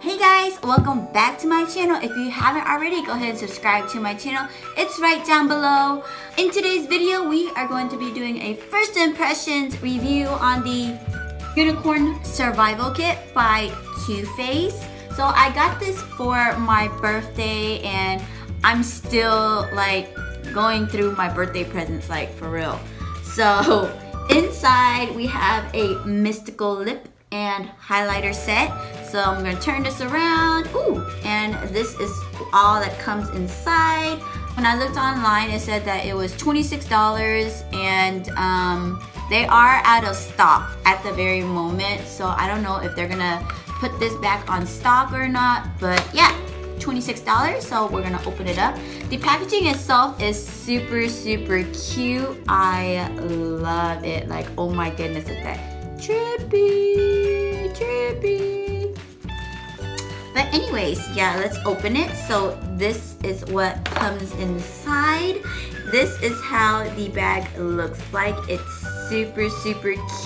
Hey guys, welcome back to my channel. If you haven't already, go ahead and subscribe to my channel. It's right down below. In today's video, we are going to be doing a first impressions review on the Unicorn Survival Kit by Too Faced. So I got this for my birthday and I'm still like going through my birthday presents, like for real. So inside we have a mystical lip and highlighter set. So I'm gonna turn this around. Ooh, and this is all that comes inside. When I looked online, it said that it was $26 and they are out of stock at the very moment. So I don't know if they're gonna put this back on stock or not, but yeah, $26. So we're gonna open it up. The packaging itself is super cute. I love it. Like, oh my goodness, at that trippy. But anyways, yeah, let's open it. So this is what comes inside. This is how the bag looks like. It's super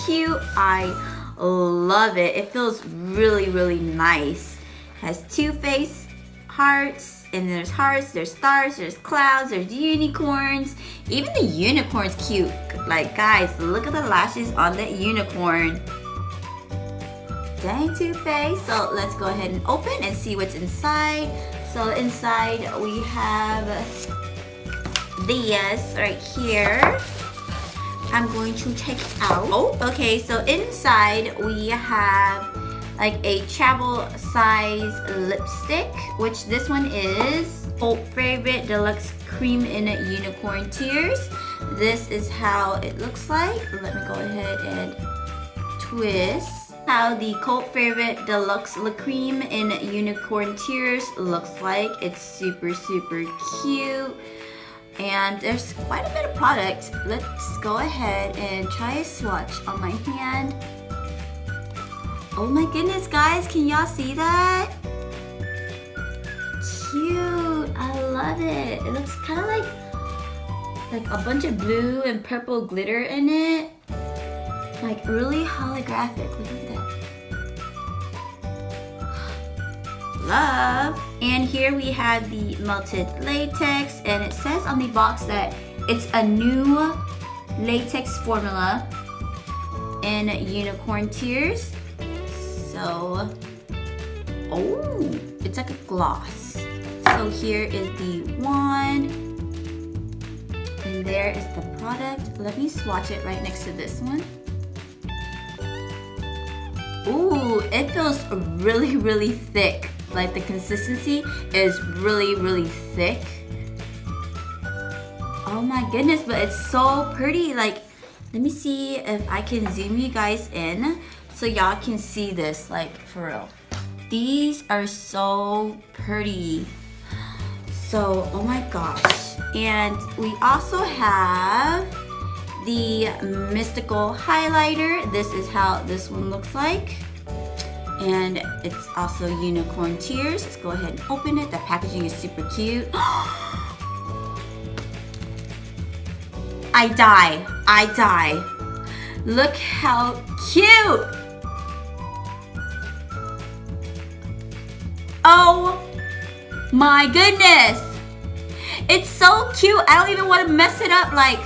cute. I love it. It feels really nice. It has Too Faced hearts, and there's hearts, there's stars, there's clouds, there's unicorns. Even the unicorn's cute. Like, guys, look at the lashes on that unicorn. Dang, Too Faced. So let's go ahead and open and see what's inside. So inside we have this right here. I'm going to check it out. Oh, okay, so inside we have like a travel size lipstick, which this one is Cult Favorite Deluxe Cream in Unicorn Tears. This is how it looks like. Let me go ahead and twist. How the Cult Favorite Deluxe Cream in Unicorn Tears looks like. It's super cute. And there's quite a bit of product. Let's go ahead and try a swatch on my hand. Oh my goodness, guys, can y'all see that? Cute, I love it. It looks kind of like a bunch of blue and purple glitter in it. Like really holographic, look at that. Love. And here we have the melted latex, and it says on the box that it's a new latex formula in Unicorn Tears. So, oh, it's like a gloss. So here is the wand, and there is the product. Let me swatch it right next to this one. Ooh, it feels really thick. Like the consistency is really thick. Oh my goodness, but it's so pretty. Like, let me see if I can zoom you guys in so y'all can see this, like, for real. These are so pretty. So, oh my gosh. And we also have the mystical highlighter. This is how this one looks like. And it's also Unicorn Tears. Let's go ahead and open it. The packaging is super cute. I die. Look how cute. Oh my goodness. It's so cute. I don't even want to mess it up. Like,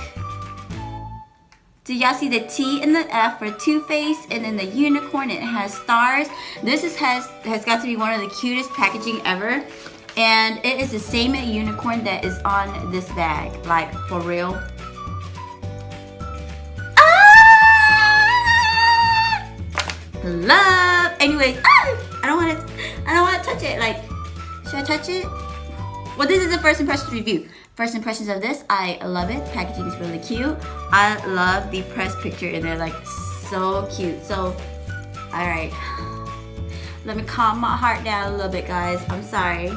do y'all see the T and the F for Too Faced, and then the unicorn, it has stars. This has got to be one of the cutest packaging ever. And it is the same unicorn that is on this bag, like for real. Ah! Love. Anyways, I don't want to touch it. Like, should I touch it? Well, this is a first impressions review. First impressions of this, I love it. Packaging is really cute. I love the press picture in there, like so cute. So, all right, let me calm my heart down a little bit, guys. I'm sorry.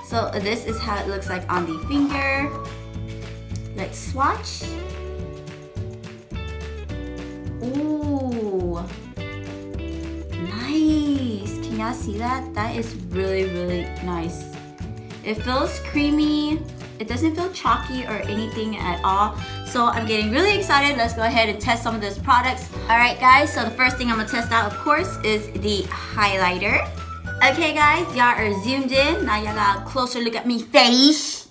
So this is how it looks like on the finger. Let's swatch. Ooh, nice. Can y'all see that? That is really nice. It feels creamy. It doesn't feel chalky or anything at all. So I'm getting really excited. Let's go ahead and test some of those products. Alright guys, so the first thing I'm gonna test out, of course, is the highlighter. Okay guys, y'all are zoomed in. Now y'all got a closer look at me face.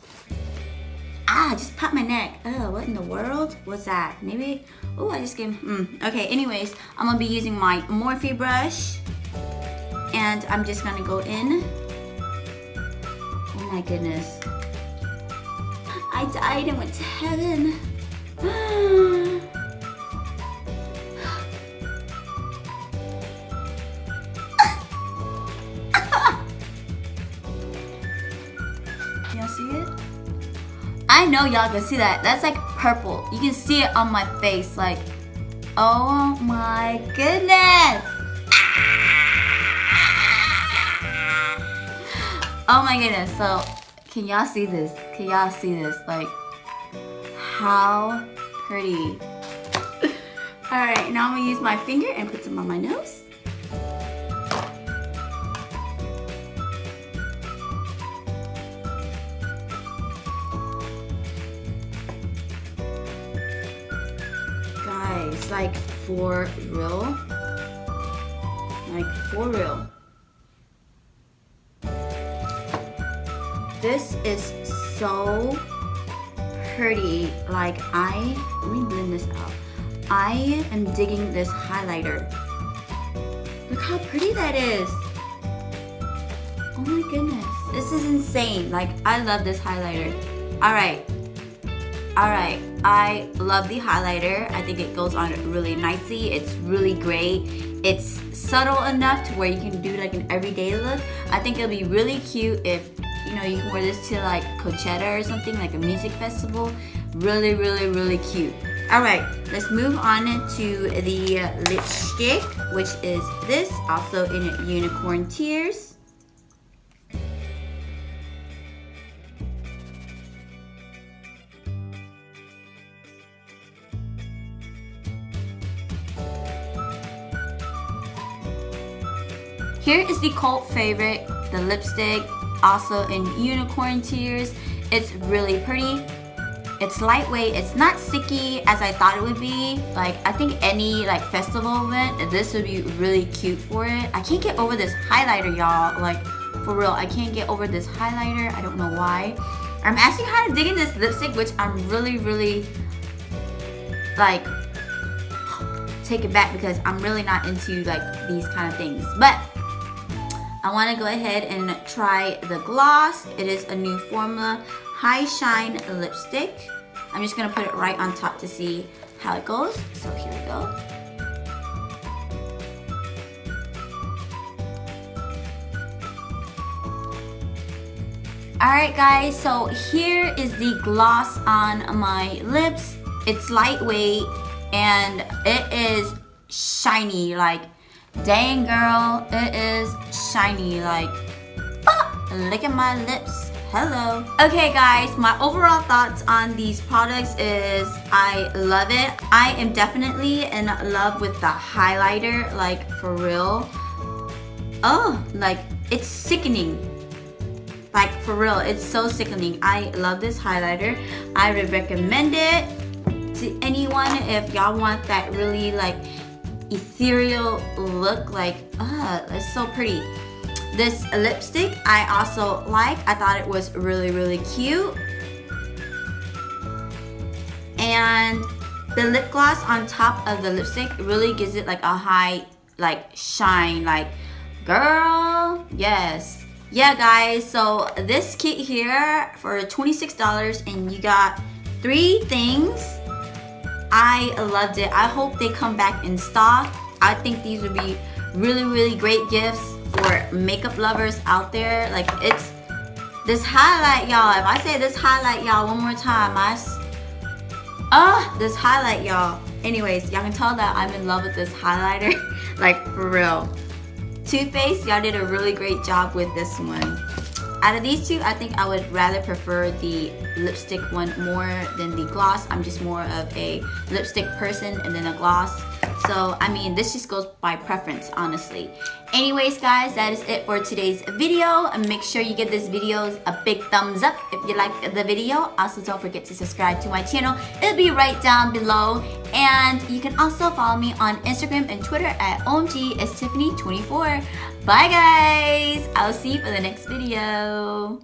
Ah, just popped my neck. Oh, what in the world was that? Maybe, oh, I just gave, Okay, anyways, I'm gonna be using my Morphe brush. And I'm just gonna go in. Oh my goodness. I died and went to heaven. Y'all see it? I know y'all can see that. That's like purple. You can see it on my face. Like, oh my goodness. Oh my goodness. So, can y'all see this? Can y'all see this? Like, how pretty. Alright, now I'm gonna use my finger and put some on my nose. Guys, like for real. Like for real. This is so pretty. Like let me blend this out. I am digging this highlighter. Look how pretty that is. Oh my goodness. This is insane. Like, I love this highlighter. Alright. I love the highlighter. I think it goes on really nicely. It's really great. It's subtle enough to where you can do like an everyday look. I think it'll be really cute if, you know, you can wear this to like Coachella or something, like a music festival. Really, really, really cute. Alright, let's move on to the lipstick, which is this, also in Unicorn Tears. Here is the cult favorite, the lipstick, also in Unicorn Tears. It's really pretty. It's lightweight. It's not sticky as I thought it would be. Like, I think any like festival event, this would be really cute for it. I can't get over this highlighter, y'all. Like, for real, I can't get over this highlighter. I don't know why. I'm actually kind of digging this lipstick, which I'm really, really like take it back because I'm really not into like these kind of things. But I want to go ahead and try the gloss. It is a new formula. High Shine lipstick. I'm just gonna put it right on top to see how it goes. So here we go. Alright guys, so here is the gloss on my lips. It's lightweight and it is shiny. Like, dang girl, it is shiny. Like, look at my lips. Hello. Okay guys, my overall thoughts on these products is I love it. I am definitely in love with the highlighter, like for real. Oh, like it's sickening. Like for real, it's so sickening. I love this highlighter. I would recommend it to anyone if y'all want that really like ethereal look. Like, it's so pretty. This lipstick I also like. I thought it was really, really cute. And the lip gloss on top of the lipstick really gives it like a high like shine. Like, girl, yes. Yeah guys, so this kit here for $26 and you got 3 things. I loved it. I hope they come back in stock. I think these would be really, really great gifts for makeup lovers out there. Like, it's this highlight, y'all. If I say this highlight, y'all, one more time, this highlight, y'all. Anyways, y'all can tell that I'm in love with this highlighter. Like, for real. Too Faced, y'all did a really great job with this one. Out of these two, I think I would rather prefer the lipstick one more than the gloss. I'm just more of a lipstick person and then a gloss. So, I mean, this just goes by preference, honestly. Anyways, guys, that is it for today's video. And make sure you give this video a big thumbs up if you like the video. Also, don't forget to subscribe to my channel. It'll be right down below. And you can also follow me on Instagram and Twitter at OMGSTiffany24. Bye, guys. I'll see you for the next video.